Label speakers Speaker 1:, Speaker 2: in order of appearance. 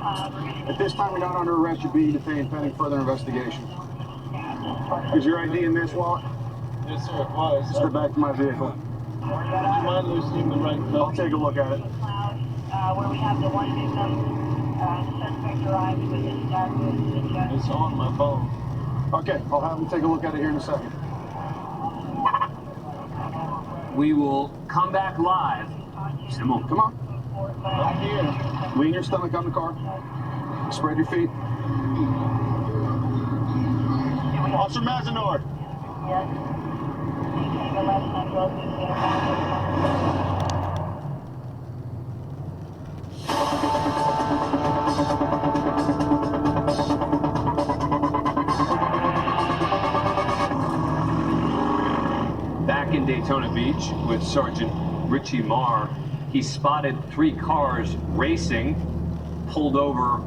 Speaker 1: At this time, we're not under arrest. You're being detained pending further investigation. Is your ID in this wallet?
Speaker 2: Yes, sir, it was.
Speaker 1: Step back to my vehicle.
Speaker 2: Would you mind loosening the right
Speaker 1: I'll
Speaker 2: cuff?
Speaker 1: take a look at it.
Speaker 3: Where we have the one victim, the suspect arrived with his dark.
Speaker 2: It's on my phone.
Speaker 1: Okay, I'll have him take a look at it here in a second.
Speaker 4: We will come back live. Simple.
Speaker 1: Come on.
Speaker 2: I'm here.
Speaker 1: Lean your stomach on the car. Spread your feet. Officer Mazanor.
Speaker 3: Yes.
Speaker 4: Back in Daytona Beach with Sergeant Richie Marr, he spotted 3 cars racing, pulled over when